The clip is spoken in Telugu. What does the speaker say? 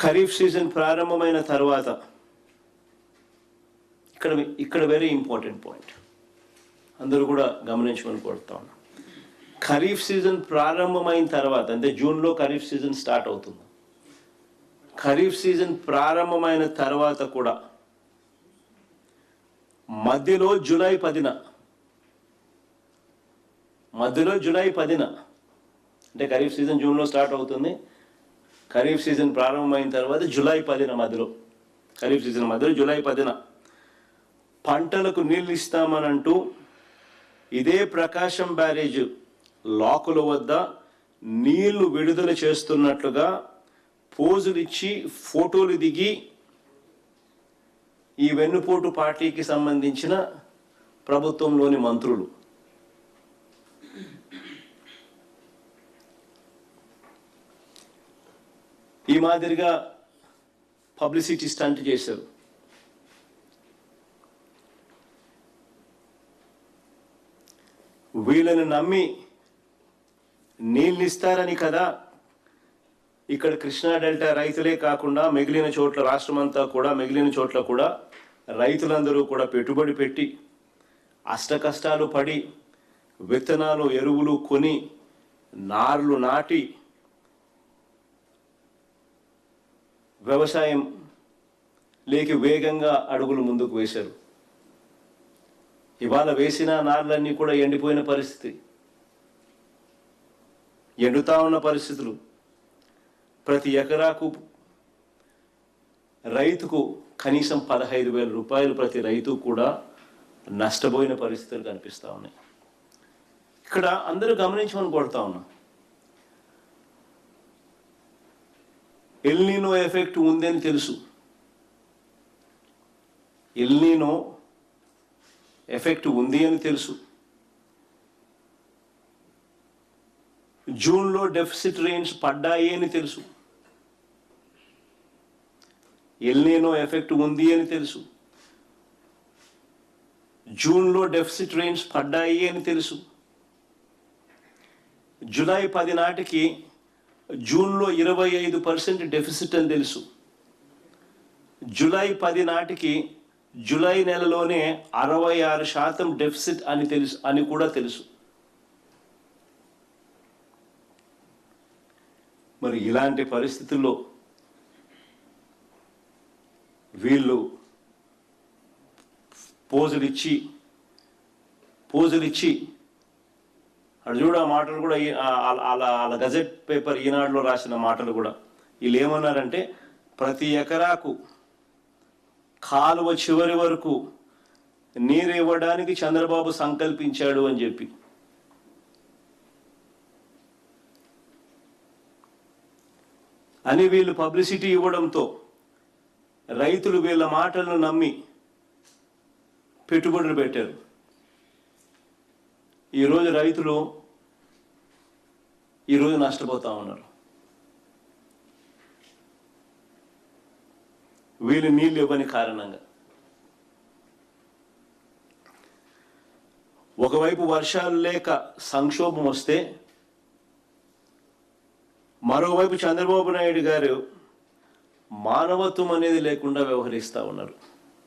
ఖరీఫ్ సీజన్ ప్రారంభమైన తర్వాత ఇక్కడ వెరీ ఇంపార్టెంట్ పాయింట్ అందరూ కూడా గమనించమని కోరుతా ఉన్నాం. ఖరీఫ్ సీజన్ ప్రారంభమైన తర్వాత అంటే జూన్లో ఖరీఫ్ సీజన్ స్టార్ట్ అవుతుంది. ఖరీఫ్ సీజన్ ప్రారంభమైన తర్వాత కూడా మధ్యలో జూలై 10న అంటే ఖరీఫ్ సీజన్ జూన్లో స్టార్ట్ అవుతుంది. ఖరీఫ్ సీజన్ ప్రారంభమైన తర్వాత జూలై 10న ఖరీఫ్ సీజన్ మధ్యలో జూలై 10న పంటలకు నీళ్ళు ఇస్తామనంటూ ఇదే ప్రకాశం బ్యారేజ్ లాకుల వద్ద నీళ్లు విడుదల చేస్తున్నట్లుగా పోజులు ఇచ్చి ఫోటోలు దిగి ఈ వెన్నుపోటు పార్టీకి సంబంధించిన ప్రభుత్వంలోని మంత్రులు ఈ మాదిరిగా పబ్లిసిటీ స్టంట్ చేశారు. వీళ్ళని నమ్మి నీళ్ళు ఇస్తారని కదా ఇక్కడ కృష్ణా డెల్టా రైతులే కాకుండా మిగిలిన చోట్ల రాష్ట్రమంతా కూడా మిగిలిన చోట్ల కూడా రైతులందరూ కూడా పెట్టుబడి పెట్టి అష్టకష్టాలు పడి విత్తనాలు ఎరువులు కొని నార్లు నాటి వ్యవసాయం లేకి వేగంగా అడుగులు ముందుకు వేశారు. ఇవాళ వేసిన నార్లన్నీ కూడా ఎండిపోయిన పరిస్థితి, ఎండుతా ఉన్న పరిస్థితులు. ప్రతి ఎకరాకు రైతుకు కనీసం 15,000 రూపాయలు ప్రతి రైతు కూడా నష్టపోయిన పరిస్థితులు కనిపిస్తూ ఉన్నాయి. ఇక్కడ అందరూ గమనించమని కోరుతా ఉన్నాం. ఎల్నినో ఎఫెక్ట్ ఉందని తెలుసు. ఎల్నినో ఎఫెక్ట్ ఉంది అని తెలుసు. జూన్లో డెఫిసిట్ రెయిన్స్ పడ్డాయి అని తెలుసు. ఎల్నినో ఎఫెక్ట్ ఉంది అని తెలుసు. జూన్లో డెఫిసిట్ రెయిన్స్ పడ్డాయి అని తెలుసు. జూలై 10 నాటికి జూన్లో 25% డెఫిసిట్ అని తెలుసు. జూలై 10 నాటికి జూలై నెలలోనే 66% డెఫిసిట్ అని కూడా తెలుసు. మరి ఇలాంటి పరిస్థితుల్లో వీళ్ళు పోజులు ఇచ్చి అటు చూడ మాటలు కూడా అలా గజెట్ పేపర్ ఈనాడులో రాసిన మాటలు కూడా వీళ్ళు ఏమన్నారంటే ప్రతి ఎకరాకు కాలువ చివరి వరకు నీరు ఇవ్వడానికి చంద్రబాబు సంకల్పించాడు అని చెప్పి. అని వీళ్ళు పబ్లిసిటీ ఇవ్వడంతో రైతులు వీళ్ళ మాటలను నమ్మి పెట్టుబడులు పెట్టారు. ఈరోజు రైతులు నష్టపోతా ఉన్నారు. వీళ్ళు నీళ్ళు ఇవ్వని కారణంగా. ఒకవైపు వర్షాలు లేక సంక్షోభం వస్తే మరోవైపు చంద్రబాబు నాయుడు గారు మానవత్వం అనేది లేకుండా వ్యవహరిస్తూ ఉన్నారు.